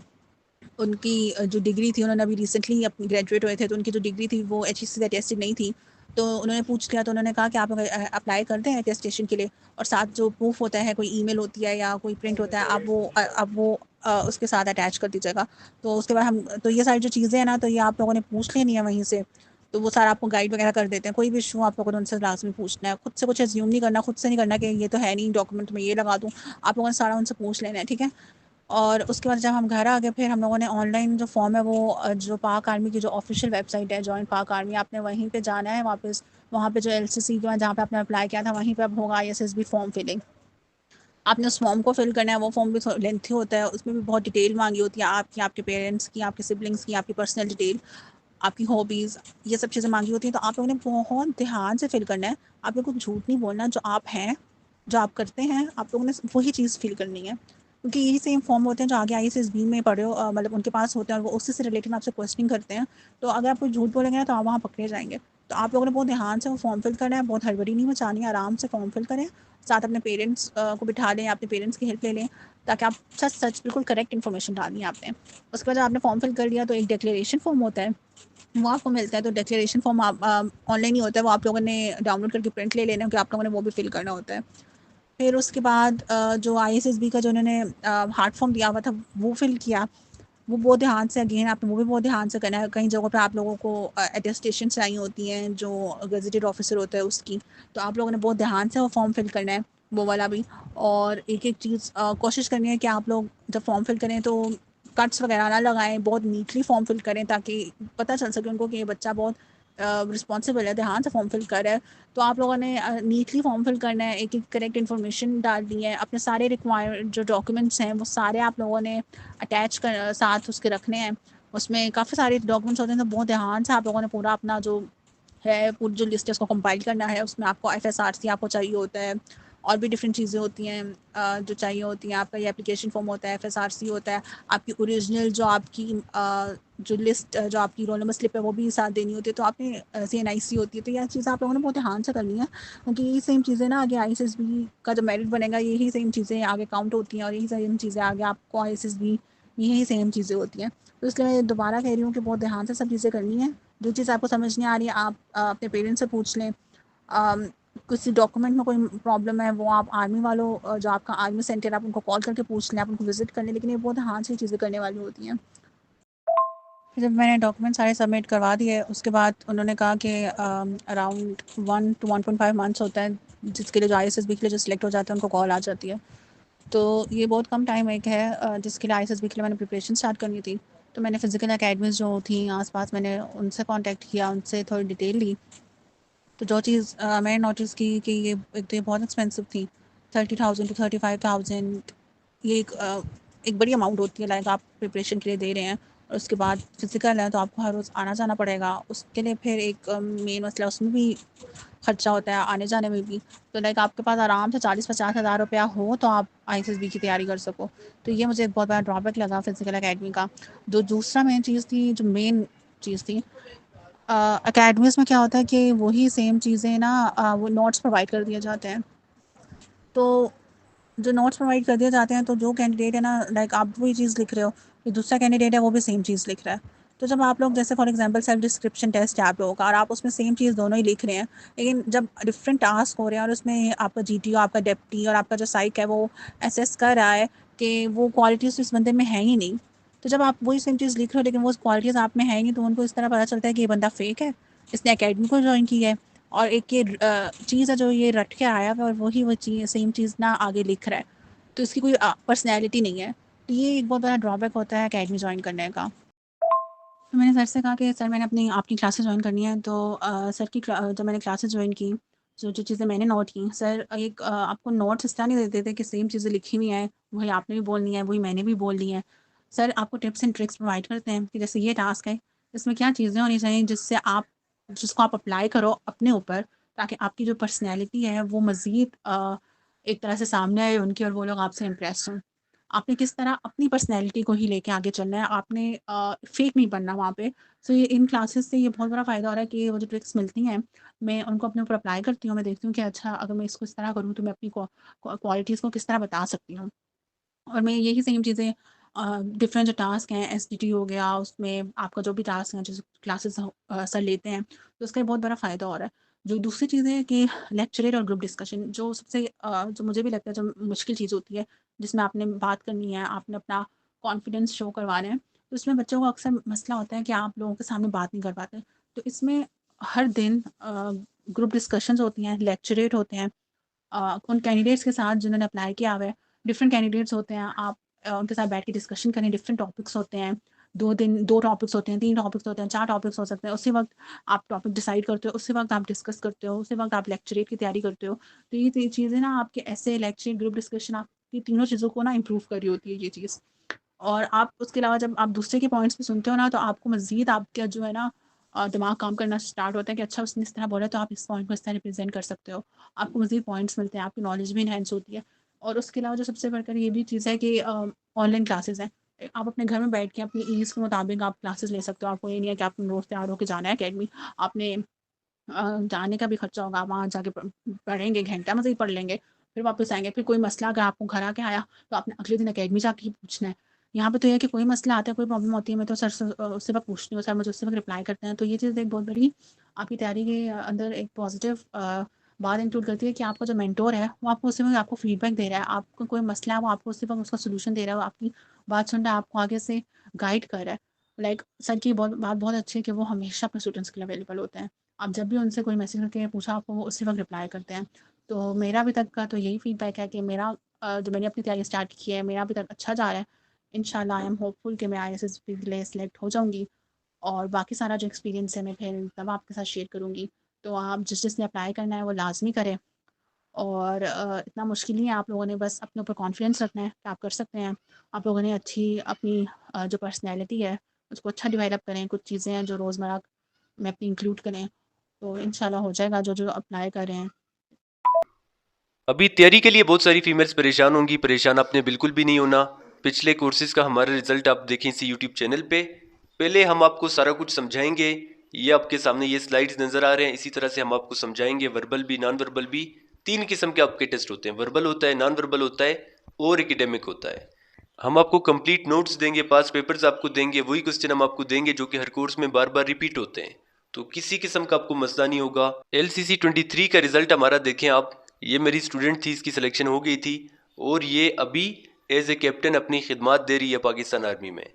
उनकी जो डिग्री थी, उन्होंने अभी रिसेंटली अपनी ग्रेजुएट हुए थे, तो उनकी जो डिग्री थी वो एचईसी से अटेस्टेड नहीं थी। तो उन्होंने पूछ लिया, तो उन्होंने कहा कि आप अप्लाई कर दें अटेस्टेशन के लिए, और साथ जो प्रूफ होता है, कोई ईमेल होती है या कोई प्रिंट होता है, आप वो उसके साथ अटैच कर दीजिएगा। तो उसके बाद हम, तो ये सारी जो चीज़ें हैं ना, तो ये आप लोगों ने पूछ लेनी है वहीं से। तो वो सारा आपको गाइड वगैरह कर देते हैं। कोई भी इशू आप लोगों ने उनसे लाजमी पूछना है। खुद से कुछ एज्यूम नहीं करना, खुद से नहीं करना कि ये तो है नहीं डॉक्यूमेंट में ये लगा दूँ। आप लोगों ने सारा उनसे पूछ लेना है, ठीक है। और उसके बाद जब हम घर आ गए, फिर हम लोगों ने ऑनलाइन जो फॉर्म है वो जो पाक आर्मी की जो ऑफिशियल वेबसाइट है, जॉइन पाक आर्मी, आपने वहीं पे जाना है वापस। वहाँ पे जो एलसीसी जो है जहाँ पे आपने अप्लाई किया था, वहीं पे अब होगा आईएसएसबी फॉर्म फिलिंग। आपने उस फॉर्म को फिल करना है। वो फॉर्म भी लेंथी होता है, उसमें भी बहुत डिटेल मांगी होती है आपकी, आपके पेरेंट्स की, आपके सिबलिंग्स की, आपकी पर्सनल डिटेल, आपकी हॉबीज़, ये सब चीज़ें मांगी होती हैं। तो आप लोगों ने बहुत ध्यान से फिल करना है। आप लोगों को झूठ नहीं बोलना, जो आप हैं, जो आप करते हैं, आप लोगों ने वही चीज़ फिल करनी है, क्योंकि यही सेम फॉर्म होते हैं जो आगे आईएसएसबी में पढ़े हो, मतलब उनके पास होते हैं, और वो उसी से रिलेटेड आपसे क्वेश्चनिंग करते हैं। तो अगर आप कोई झूठ बोलेंगे ना, तो आप वहाँ पकड़े जाएंगे। तो आप लोगों ने बहुत ध्यान से वो फॉर्म फिल करना है, बहुत हड़बड़ी नहीं मचानी है, आराम से फॉर्म फिल करें। साथ अपने पेरेंट्स को बिठा लें, अपने पेरेंट्स की हेल्प ले लें, ताकि आप सच सच बिल्कुल करेक्ट इन्फॉर्मेशन डालनी है आपने। उसके बाद जब आपने फॉर्म फिल कर लिया तो एक डिक्लेरेशन फॉर्म होता है, वो आपको मिलता है। तो डिक्लेरेशन फॉर्म आप ऑनलाइन ही होता है, वो आप लोगों ने डाउनलोड करके प्रिंट ले लेना, क्योंकि आप लोगों ने वो भी फिल करना होता है। फिर उसके बाद जो आईएसएसबी का जो उन्होंने हार्ड फॉर्म दिया हुआ था वो फिल किया। वो बहुत ध्यान से, अगेन आपने वो भी बहुत ध्यान से करना है। कई जगहों पे आप लोगों को अटेस्टेशन चाहिए होती हैं जो गेजेटेड ऑफिसर होता है उसकी। तो आप लोगों ने बहुत ध्यान से वो फॉर्म फिल करना है, वो वाला भी। और एक एक चीज़ कोशिश करनी है कि आप लोग जब फॉर्म फिल करें तो कट्स वगैरह ना लगाएं, बहुत नीटली फॉर्म फिल करें, ताकि पता चल सके उनको कि ये बच्चा बहुत रिस्पॉन्सिबल है, ध्यान से फॉर्म फिल कर रहा है। तो आप लोगों ने नीटली फॉर्म फिल करना है, एक एक करेक्ट इन्फॉर्मेशन डालनी है, अपने सारे रिक्वायर्ड जो डॉक्यूमेंट्स हैं वो सारे आप लोगों ने अटैच कर साथ उसके रखने हैं। उसमें काफ़ी सारे डॉक्यूमेंट्स होते हैं, तो बहुत ध्यान से आप लोगों ने पूरा अपना जो है, पूरी जो लिस्ट है उसको कंपाइल करना है। उसमें आपको एफएसआरसी आपको चाहिए होता है, और भी डिफरेंट चीज़ें होती हैं जो चाहिए होती हैं। आपका ये एप्लीकेशन फॉर्म होता है, एफएसआरसी होता है, आपकी ओरिजिनल जो आपकी जो लिस्ट जो आपकी रोल नंबर स्लिप है वो भी साथ देनी होती है। तो आपने सीएनआईसी होती है। तो यह चीज़ आप लोगों ने बहुत ध्यान से करनी है, क्योंकि यही सेम चीज़ें ना आगे आईएसएसबी का जब मेरिट बनेगा, यही सेम चीज़ें आगे काउंट होती हैं, और यही सेम चीज़ें आगे आपको आईएसएसबी, यही सेम चीज़ें होती हैं। तो इसलिए मैं दोबारा कह रही हूँ कि बहुत ध्यान से सब चीज़ें करनी है। जो चीज़ आपको समझ नहीं आ रही है, आप अपने पेरेंट्स से पूछ लें। किसी डॉक्यूमेंट में कोई प्रॉब्लम है, वो आप आर्मी वालों जो आपका आर्मी सेंटर, आप उनको कॉल करके पूछ लें, आप उनको विज़िट कर लें, लेकिन ये बहुत हार्ड सी चीज़ें करने वाली होती हैं। फिर जब मैंने डॉक्यूमेंट सारे सबमिट करवा दिए, उसके बाद उन्होंने कहा कि अराउंड 1 to 1.5 मंथ्स होता है, जिसके लिए जो आईएसएसबी के लिए जो सिलेक्ट हो जाते हैं उनको कॉल आ जाती है। तो ये बहुत कम टाइम एक है जिसके लिए आईएसएसबी के लिए मैंने प्रिपरेशन स्टार्ट करनी थी। तो मैंने फ़िज़िकल अकेडमीज़ जो थी आस-पास, मैंने उनसे कॉन्टैक्ट किया, उनसे थोड़ी डिटेल ली। तो जो चीज़ मैंने नोटिस की कि ये एक तो ये बहुत एक्सपेंसिव थी, 30,000 to 35,000, ये एक बड़ी अमाउंट होती है, लाइक आप प्रिपरेशन के लिए दे रहे हैं और उसके बाद फिज़िकल है तो आपको हर रोज़ आना जाना पड़ेगा। उसके लिए फिर एक मेन मसला उसमें भी खर्चा होता है, आने जाने में भी। तो लाइक आपके पास आराम से 40-50 हज़ार रुपया हो तो आप आईएसएसबी की तैयारी कर सको। तो ये मुझे एक बहुत बड़ा ड्रॉबैक लगा फिज़िकल अकेडमी का। जो दूसरा मेन चीज़ थी, जो मेन चीज़ थी, अकेडमीज़ में क्या होता है कि वही सेम चीज़ें ना, वो नोट्स प्रोवाइड कर दिए जाते हैं। तो जो नोट्स प्रोवाइड कर दिए जाते हैं, तो जो कैंडिडेट है ना, लाइक आप वही चीज़ लिख रहे हो, जो दूसरा कैंडिडेट है वो भी सेम चीज़ लिख रहा है। तो जब आप लोग, जैसे for example self description test है आप लोगों का, और आप उसमें सेम चीज़ दोनों ही लिख रहे हैं, लेकिन जब डिफरेंट टास्क हो रहे हैं और उसमें आपका जीटीओ, आपका डेप्टी और आपका जो साइक है वो असेस कर रहा है कि वो क्वालिटीज़ इस बंदे में है ही नहीं। तो जब आप वही सेम चीज़ लिख रहे हो लेकिन वो क्वालिटीज़ आप में है ही नहीं, तो उनको इस तरह पता चलता है कि ये बंदा फेक है, इसने अकेडमी को ज्वाइन की है, और एक ये चीज़ है जो ये रट के आया हुआ है और वही वो चीज़ सेम चीज़ ना आगे लिख रहा है। तो इसकी कोई पर्सनैलिटी नहीं है। तो ये एक बहुत बड़ा ड्रॉबैक होता है अकेडमी जॉइन करने का। तो मैंने सर से कहा कि सर, मैंने अपनी आपकी क्लासेस जॉइन करनी है। तो सर की जब मैंने क्लासेस जॉइन की, जो जो चीज़ें मैंने नोट की, सर एक आपको नोट्स इस तरह नहीं देते थे कि सेम चीज़ें लिखी हुई हैं, वही आपने भी बोलनी है, वही मैंने भी बोलनी है। सर आपको टिप्स एंड ट्रिक्स प्रोवाइड करते हैं कि जैसे ये टास्क है, इसमें क्या चीज़ें होनी चाहिए जिसको आप अप्लाई करो अपने ऊपर, ताकि आपकी जो पर्सनैलिटी है वो मज़ीद एक तरह से सामने आए उनकी, और वो लोग आपसे इम्प्रेस हों। आपने किस तरह अपनी पर्सनैलिटी को ही लेके आगे चलना है, आपने फेक नहीं बनना वहाँ पे। सो ये इन क्लासेस से ये बहुत बड़ा फ़ायदा हो रहा है कि वो जो ट्रिक्स मिलती हैं, मैं उनको अपने ऊपर अप्लाई करती हूँ। मैं देखती हूँ कि अच्छा, अगर मैं इसको इस तरह करूँ तो मैं अपनी क्वालिटीज़ को किस तरह बता सकती हूँ। और मैं यही सेम चीज़ें डिफरेंट जो टास्क हैं, एसडीटी हो गया, उसमें आपका जो भी टास्क है, जैसे क्लासेस सर लेते हैं, तो उसका एक बहुत बड़ा फ़ायदा हो रहा है। जो दूसरी चीज़ है कि लेक्चरर और ग्रुप डिस्कशन, जो सबसे जो मुझे भी लगता है जो मुश्किल चीज़ होती है, जिसमें आपने बात करनी है, आपने अपना कॉन्फिडेंस शो करवाना है, तो इसमें बच्चों को अक्सर मसला होता है कि आप लोगों के सामने बात नहीं कर पाते। तो इसमें हर दिन ग्रुप डिस्कशंस होती हैं, लेक्चरेट होते हैं, उन कैंडिडेट्स के साथ जिन्होंने अप्लाई किया हुआ है। डिफरेंट कैंडिडेट्स होते हैं, आप उनके साथ बैठ के डिस्कशन करें, डिफरेंट टॉपिक्स होते हैं, 2 टॉपिक्स होते हैं, 3 टॉपिक्स होते हैं, 4 टॉपिक्स हो सकते हैं। उसी वक़्त आप टॉपिक डिसाइड करते हो, उसी वक़्त आप डिस्कस करते हो, उसी वक़्त आप लेक्चरेट की तैयारी करते हो। तो ये चीज़ें ना आपके ऐसे लेक्चर, ग्रुप डिस्कशन, आपकी तीनों चीज़ों को ना इम्प्रूव कर रही होती है ये चीज़। और आप उसके अलावा जब आप दूसरे के पॉइंट्स भी सुनते हो ना, तो आपको मज़ीद आपका जो है ना दिमाग काम करना स्टार्ट होता है कि अच्छा, उसने इस तरह बोला तो आप इस पॉइंट को इस तरह रिप्रेज़ेंट कर सकते हो। आपको मज़ीद पॉइंट्स मिलते हैं, आपकी नॉलेज भी एनहांस होती है। और उसके अलावा जो सबसे बढ़कर ये भी चीज़ है कि ऑनलाइन क्लासेज़ हैं। आप अपने घर में बैठ के अपनी ईज़ के मुताबिक आप क्लासेज़ ले सकते हो। आपको ये नहीं है कि आपने रोज़ तैयार होके जाना है अकेडमी। आपने जाने का भी खर्चा होगा, वहाँ जाके पढ़ेंगे, घंटा मज़ीद पढ़ लेंगे, फिर वापस आएँगे। फिर कोई मसला अगर आपको घर आके आया, तो आपने अगले दिन अकेडमी जाके ही पूछना है। यहाँ पे तो ये है कि कोई मसला आता है, कोई प्रॉब्लम होती है, मैं तो सर से उसी वक़्त पूछती हूँ, सर मुझे उसी वक़्त रिप्लाई करते हैं। तो ये चीज़ एक बहुत बड़ी आपकी तैयारी के अंदर एक पॉज़िटिव बात इंक्लूड करती है कि आपका जो मेंटर है, वो आपको उसी वक़्त आपको फीडबैक दे रहा है। आपको कोई मसला है, वो आपको उसी वक़्त उसका सॉल्यूशन दे रहा है, वो आपकी बात सुन रहा है, आपको आगे से गाइड कर रहा है। लाइक सर की बात बहुत अच्छी है कि वो हमेशा अपने स्टूडेंट्स के लिए अवेलेबल होते हैं। आप जब भी उनसे कोई मैसेज करके पूछा, आपको वो उसी वक़्त रिप्लाई करते हैं। तो मेरा अभी तक का तो यही फ़ीडबैक है कि मेरा जो मैंने अपनी तैयारी स्टार्ट की है, मेरा अभी तक अच्छा जा रहा है। इंशाल्लाह आई एम होपफुल कि मैं आईएसएसबी के लिए सिलेक्ट हो जाऊँगी, और बाकी सारा जो एक्सपीरियंस है मैं फिर तब आपके साथ शेयर करूँगी। तो आप जिसने अप्लाई करना है वो लाज़मी करें, और इतना मुश्किल नहीं है, आप लोगों ने बस अपने ऊपर कॉन्फिडेंस रखना है कि आप कर सकते हैं। आप लोगों ने अच्छी अपनी जो पर्सनैलिटी है उसको अच्छा डेवलप करें, कुछ चीज़ें हैं जो रोज़मर्रा में अपनी इंक्लूड करें, तो इंशाल्लाह हो जाएगा जो अप्लाई कर रहे हैं। अभी तैयारी के लिए बहुत सारी फीमेल्स परेशान होंगी। परेशान आपने बिल्कुल भी नहीं होना। पिछले कोर्सेज का हमारा रिजल्ट आप देखें इसी यूट्यूब चैनल पे। पहले हम आपको सारा कुछ समझाएंगे। ये आपके सामने ये स्लाइड्स नज़र आ रहे हैं, इसी तरह से हम आपको समझाएंगे। वर्बल भी, नॉन वर्बल भी। 3 किस्म के आपके टेस्ट होते हैं, वर्बल होता है, नॉन वर्बल होता है और एकेडमिक होता है। हम आपको कंप्लीट नोट्स देंगे, पास पेपर्स आपको देंगे, वही क्वेश्चन हम आपको देंगे जो कि हर कोर्स में बार बार रिपीट होते हैं। तो किसी किस्म का आपको मसला नहीं होगा। LCC 23 का रिजल्ट हमारा देखें आप, ये मेरी स्टूडेंट थी, इसकी सिलेक्शन हो गई थी और ये अभी एज ए कैप्टन अपनी खिदमत दे रही है पाकिस्तान आर्मी में।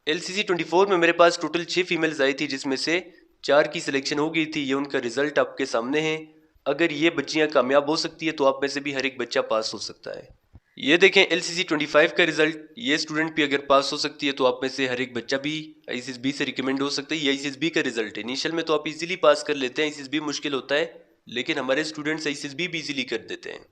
LCC 24 में मेरे पास टोटल 6 फीमेल्स आई थी, जिसमें से 4 की सिलेक्शन हो गई थी। ये उनका रिजल्ट आपके सामने है। अगर ये बच्चियां कामयाब हो सकती है तो आप में से भी हर एक बच्चा पास हो सकता है। ये देखें LCC 25 का रिजल्ट, ये स्टूडेंट भी अगर पास हो सकती है तो आप में से हर एक बच्चा भी ICSB से रिकमेंड हो सकता है। ये ICSB का रिजल्ट है। इनिशियल में तो आप इजीली पास कर लेते हैं, ICSB मुश्किल होता है, लेकिन हमारे स्टूडेंट्स ICSB भी इजीली कर देते हैं।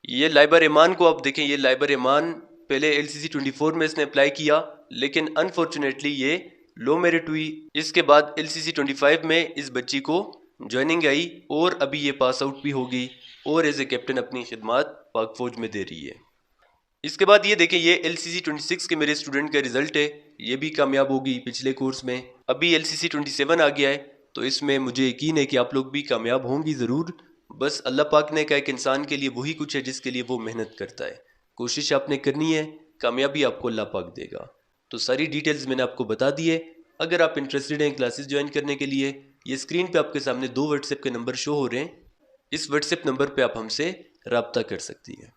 ये लाइबर ईमान को आप देखें, ये लाइबर ईमान पहले LCC 24 में इसने अप्लाई किया, लेकिन अनफॉर्चुनेटली ये लो मेरिट हुई। इसके बाद LCC 25 में इस बच्ची को ज्वाइनिंग आई और अभी ये पास आउट भी हो गई और एज ए कैप्टन अपनी खिदमत पाक फौज में दे रही है। इसके बाद ये देखें, ये LCC 26 के मेरे स्टूडेंट का रिजल्ट है। ये भी कामयाब होगी पिछले कोर्स में। अभी LCC 27 आ गया है, तो इसमें मुझे यकीन है कि आप लोग भी कामयाब होंगी ज़रूर। बस अल्लाह पाक ने कहा, एक इंसान के लिए वही कुछ है जिसके लिए वो मेहनत करता है। कोशिश आपने करनी है, कामयाबी आपको अल्लाह पाक देगा। तो सारी डिटेल्स मैंने आपको बता दी है। अगर आप इंटरेस्टेड हैं क्लासेस ज्वाइन करने के लिए, ये स्क्रीन पे आपके सामने 2 व्हाट्सएप के नंबर शो हो रहे हैं। इस व्हाट्सएप नंबर पे आप हमसे रब्ता कर सकती हैं।